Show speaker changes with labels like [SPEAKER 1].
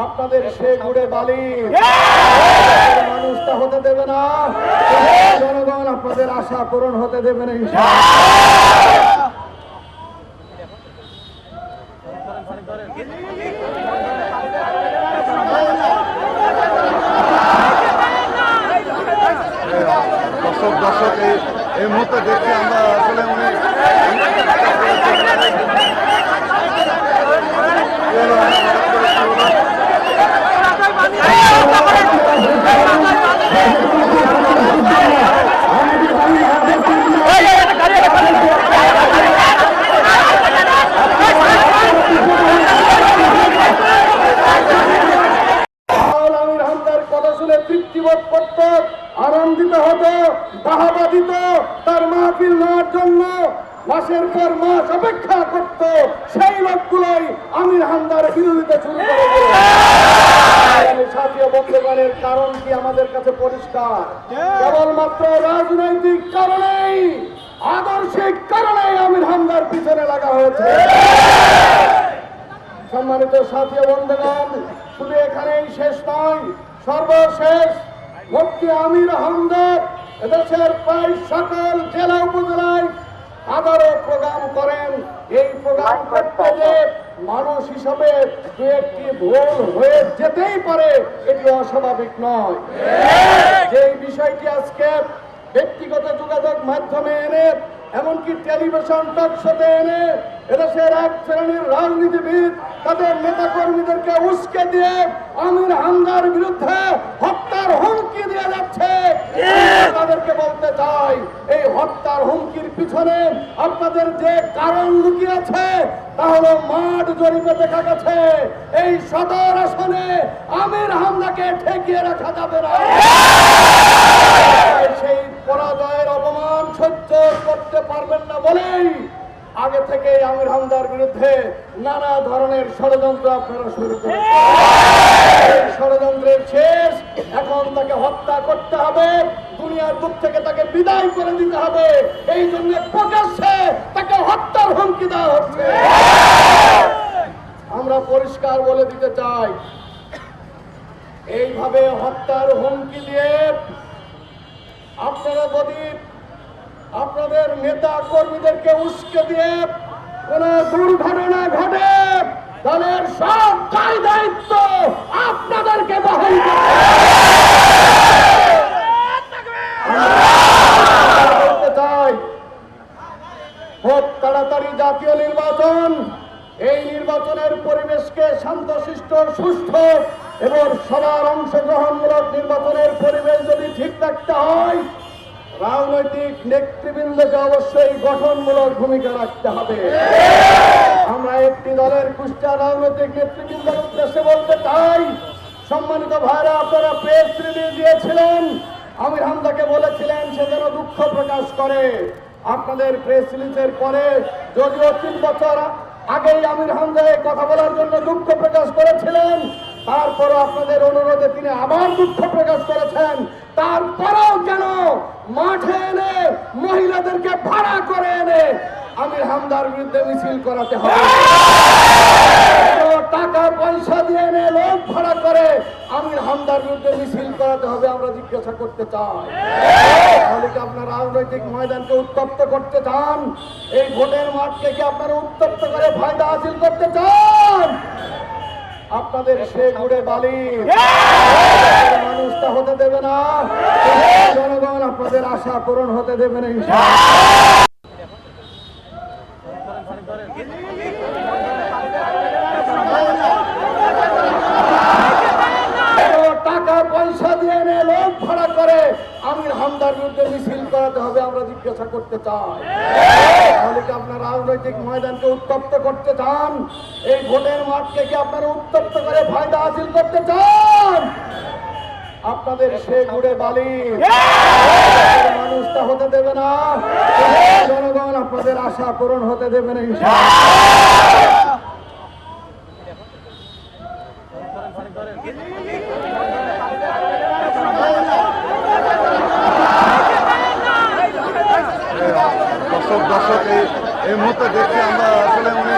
[SPEAKER 1] আপনাদের সে গুড়ে বালি মানুষটা হতে দেবে না। জনগণ আপনাদের আশা পূরণ হতে দেবে না ইনশাআল্লাহ।
[SPEAKER 2] দর্শক এই মুহূর্তে দেখছি আমরা আসলে উনি
[SPEAKER 1] আনন্দিত হতো, বাহাবা দিত, তার মাহফিল নেওয়ার জন্য মাসের পর মাস অপেক্ষা করত। সেই লোকগুলোই আমির হামদার বিরোধিতা শুরু করে দিল। সাথীয় বন্ধুগণের কারণ কি আমাদের কাছে পরিষ্কার, কেবলমাত্র রাজনৈতিক কারণেই, আদর্শিক কারণেই আমির হামদার পিছনে লাগা হয়েছে। সম্মানিত সাথীয় বন্ধুগণ, শুধু এখানেই শেষ নয়, সর্বশেষ মুফতি আমির হামদার এদেশের প্রায় সকল জেলা উপজেলায় হাজারো প্রোগ্রাম করেন। এই প্রোগ্রাম করতে যে মানুষ হিসাবে দু একটি ভুল হয়ে যেতেই পারে, এটি অস্বাভাবিক নয়। যে বিষয়টি আজকে ব্যক্তিগত যোগাযোগ মাধ্যমে এনে, এমনকি টেলিভিশন টক শোতে এনে এদেশের এক শ্রেণীর রাজনীতিবিদ তাদের নেতা কর্মীদেরকে উস্কে দিয়ে আমির হামদার বিরুদ্ধে হত্যার হুমকি দিয়ে যাচ্ছে। তাদেরকে বলতে চাই, এই হত্যার হুমকির পিছনে আপনাদের যে কারণ লুকিয়েছে তা হলো মাঠ জরিপে দেখা গেছে এই সদর আসনে আমির হামদাকে ঠেকিয়ে রাখা যাবে না। সেই পরাজয়ের অপমান সহ্য করতে পারবেন না বলেই আগে থেকে আমির হামদার বিরুদ্ধে নানা ধরনের ষড়যন্ত্র আপনারা শুরু করেছেন। ষড়যন্ত্রের শেষ, এখন তাকে হত্যা করতে হবে, দুনিয়ার বুক থেকে তাকে বিদায় করে দিতে হবে। এই জন্য প্রকাশ্যে তাকে হত্যার হুমকি দেওয়া হচ্ছে। আমরা পরিষ্কার বলে দিতে চাই, এইভাবে হত্যার হুমকি দিয়ে আপনারা যদি আপনাদের নেতা কর্মীদেরকে উস্কে দিয়ে কোন দুর্ঘটনা ঘটে, তাহলে সব দায় দায়িত্ব আপনাদেরকে বহন করতে চাই। খুব তাড়াতাড়ি জাতীয় নির্বাচন, এই নির্বাচনের পরিবেশকে শান্তশিষ্ট, সুষ্ঠু এবং সবার অংশগ্রহণমূলক নির্বাচনের পরিবেশ যদি ঠিক রাখতে হয়, রাজনৈতিক নেতৃবৃন্দকে অবশ্যই গঠনমূলক ভূমিকা রাখতে হবে। আমরা একটি দলের কুষ্টিয়া রাজনৈতিক নেতৃবৃন্দের উদ্দেশ্যে বলতে চাই, সম্মানিত ভাইরা, আপনারা প্রেস রিলিজ দিয়েছিলেন, আমির হামদাকে বলেছিলেন সে যেন দুঃখ প্রকাশ করে। আপনাদের প্রেস রিলিজের পরে যদিও 3 বছর আগেই আমির হামদা কথা বলার জন্য দুঃখ প্রকাশ করেছিলেন, তারপরও আপনাদের অনুরোধে তিনি আবার দুঃখ প্রকাশ করেছেন। তারপরেও কেন মাঠে এনে মহিলাদেরকে ভাড়া করে এনে আমির হামদার বিরুদ্ধে মিছিল করাতে হবে? টাকা পয়সা দিয়ে এনে লোক ভাড়া করে আমির হামদার বিরুদ্ধে মিছিল করাতে হবে? আমরা জিজ্ঞাসা করতে চাই। তাহলে কি আপনার রাজনৈতিক ময়দানকে উত্তপ্ত করতে চান? এই ভোটের মাঠকে কি আপনারা উত্তপ্ত করে ফায়দা হাসিল করতে চান? আপনাদের সে গুড়ে বালি মানুষটা হতে দেবে না। জনগণ আপনাদের আশা পূরণ হতে দেবে না ইনশাআল্লাহ। টাকা পয়সা দিয়ে এনে লোক ভাড়া করে আমির হামদার বিরুদ্ধে মিছিল করাতে হবে? আমরা জিজ্ঞাসা করতে চাই। তাহলে কি আপনার রাজনৈতিক ময়দানকে উত্তপ্ত করতে চান? এই ভোটের মাঠকে কি আপনারা উত্তপ্ত করে ফায়দা হাসিল করতে চান? আপনাদের সে গুড়ে বালি মানুষটা হতে দেবে না। জনগণ আপনাদের আশা পূরণ হতে দেবে না ইনশাআল্লাহ।
[SPEAKER 2] দর্শক এই মুহূর্তে দেখছি আমরা আসলে উনি